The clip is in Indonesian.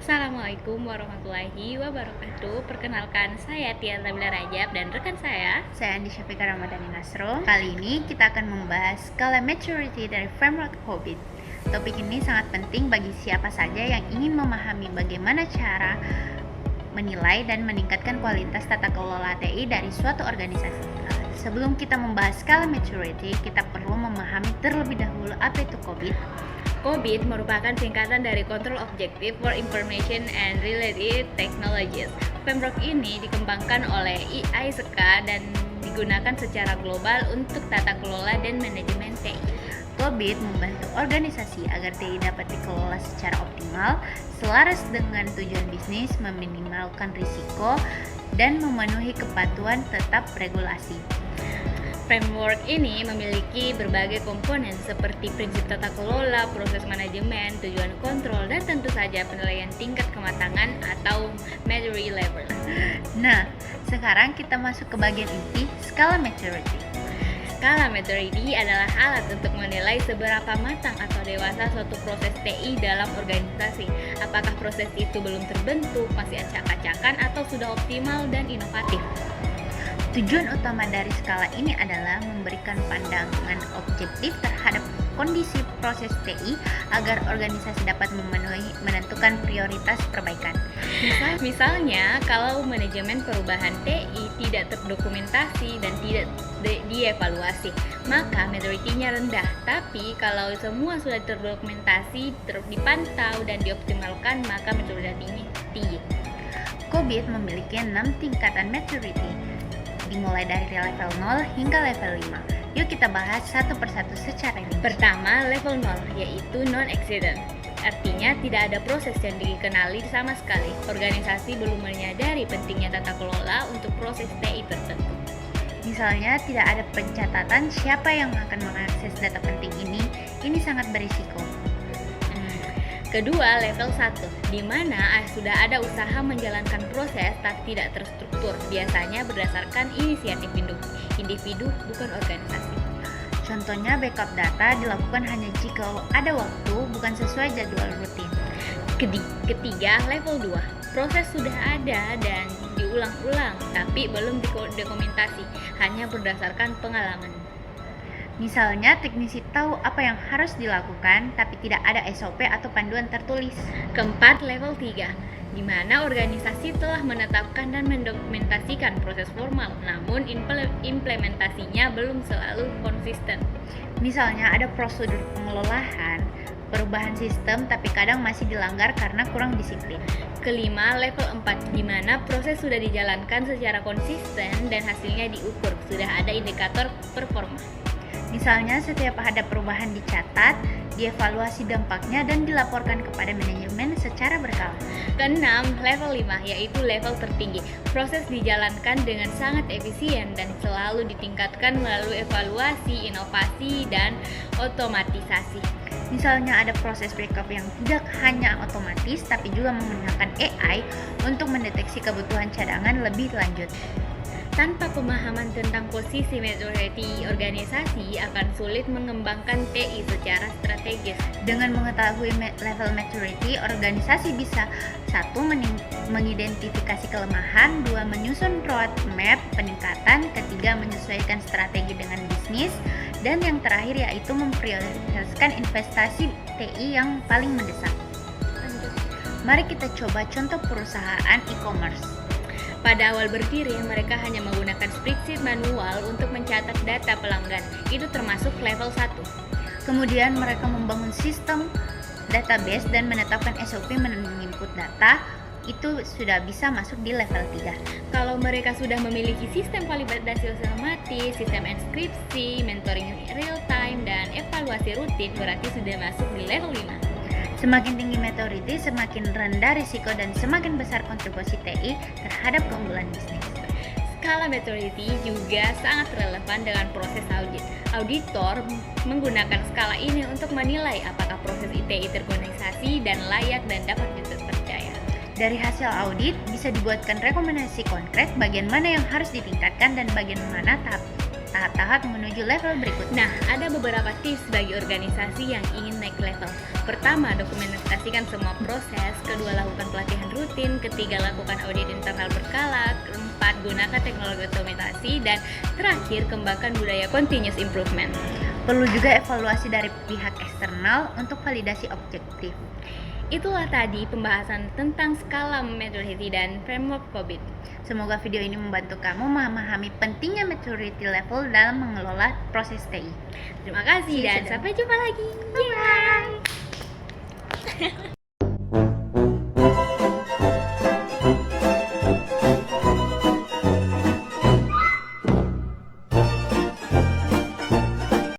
Assalamualaikum warahmatullahi wabarakatuh. Perkenalkan, saya Tia Nabila Rajab dan rekan saya. Saya Andi Syafika Ramadhani Nasro. Kali ini kita akan membahas skala maturity dari framework Hobbit. Topik ini sangat penting bagi siapa saja yang ingin memahami bagaimana cara menilai dan meningkatkan kualitas tata kelola TI dari suatu organisasi. Sebelum kita membahas skala maturity, kita perlu memahami terlebih dahulu apa itu Hobbit. COBIT merupakan singkatan dari Control Objective for Information and Related Technologies. Framework ini dikembangkan oleh IISK dan digunakan secara global untuk tata kelola dan manajemen TI. COBIT membantu organisasi agar TI dapat dikelola secara optimal, selaras dengan tujuan bisnis, meminimalkan risiko, dan memenuhi kepatuhan tetap regulasi. Framework ini memiliki berbagai komponen seperti prinsip tata kelola, proses manajemen, tujuan kontrol, dan tentu saja penilaian tingkat kematangan atau maturity level. Nah, sekarang kita masuk ke bagian inti, skala maturity. Skala maturity adalah alat untuk menilai seberapa matang atau dewasa suatu proses TI dalam organisasi. Apakah proses itu belum terbentuk, masih acak-acakan, atau sudah optimal dan inovatif. Tujuan utama dari skala ini adalah memberikan pandangan objektif terhadap kondisi proses TI agar organisasi dapat menentukan prioritas perbaikan. Misalnya, kalau manajemen perubahan TI tidak terdokumentasi dan tidak dievaluasi, maka maturity-nya rendah. Tapi kalau semua sudah terdokumentasi, dipantau, dan dioptimalkan, maka maturity-nya tinggi. COBIT memiliki 6 tingkatan maturity, dimulai dari level 0 hingga level 5. Yuk kita bahas satu persatu secara rinci. Pertama, level 0, yaitu non-existent. Artinya tidak ada proses yang dikenali sama sekali. Organisasi belum menyadari pentingnya tata kelola untuk proses TI tertentu. Misalnya, tidak ada pencatatan siapa yang akan mengakses data penting ini sangat berisiko. Kedua, level 1, di mana sudah ada usaha menjalankan proses tapi tidak terstruktur, biasanya berdasarkan inisiatif individu bukan organisasi. Contohnya, backup data dilakukan hanya jika ada waktu, bukan sesuai jadwal rutin. Ketiga, level 2, proses sudah ada dan diulang-ulang tapi belum didokumentasi, hanya berdasarkan pengalaman. Misalnya, teknisi tahu apa yang harus dilakukan, tapi tidak ada SOP atau panduan tertulis. Keempat, level 3, di mana organisasi telah menetapkan dan mendokumentasikan proses formal, namun implementasinya belum selalu konsisten. Misalnya, ada prosedur pengelolaan, perubahan sistem, tapi kadang masih dilanggar karena kurang disiplin. Kelima, level 4, di mana proses sudah dijalankan secara konsisten dan hasilnya diukur, sudah ada indikator performa. Misalnya, setiap ada perubahan dicatat, dievaluasi dampaknya, dan dilaporkan kepada manajemen secara berkala. Keenam, level 5, yaitu level tertinggi. Proses dijalankan dengan sangat efisien dan selalu ditingkatkan melalui evaluasi, inovasi, dan otomatisasi. Misalnya, ada proses backup yang tidak hanya otomatis, tapi juga menggunakan AI untuk mendeteksi kebutuhan cadangan lebih lanjut. Tanpa pemahaman tentang posisi maturity organisasi akan sulit mengembangkan TI secara strategis. Dengan mengetahui level maturity, organisasi bisa 1. Mengidentifikasi kelemahan, 2. Menyusun roadmap peningkatan, 3. Menyesuaikan strategi dengan bisnis, dan yang terakhir yaitu memprioritaskan investasi TI yang paling mendesak. Mari kita coba contoh perusahaan e-commerce. Pada awal berdiri, mereka hanya menggunakan spreadsheet manual untuk mencatat data pelanggan. Itu termasuk level 1. Kemudian mereka membangun sistem database dan menetapkan SOP menginput data. Itu sudah bisa masuk di level 3. Kalau mereka sudah memiliki sistem validasi otomatis, sistem enkripsi, mentoring real time, dan evaluasi rutin, berarti sudah masuk di level 5. Semakin tinggi maturity, semakin rendah risiko dan semakin besar kontribusi TI terhadap keunggulan bisnis. Skala maturity juga sangat relevan dengan proses audit. Auditor menggunakan skala ini untuk menilai apakah proses TI terorganisasi dan layak dan dapat dipercaya. Dari hasil audit bisa dibuatkan rekomendasi konkret bagian mana yang harus ditingkatkan dan bagian mana tahap tahap-tahap menuju level berikutnya. Nah, ada beberapa tips bagi organisasi yang ingin naik level. Pertama, dokumentasikan semua proses. Kedua, lakukan pelatihan rutin. Ketiga, lakukan audit internal berkala. Keempat, gunakan teknologi otomatisasi. Dan terakhir, kembangkan budaya continuous improvement. Perlu juga evaluasi dari pihak eksternal untuk validasi objektif. Itulah tadi pembahasan tentang skala maturity dan framework COVID. Semoga video ini membantu kamu memahami pentingnya maturity level dalam mengelola proses TI. Terima kasih dan sampai jumpa lagi. Bye.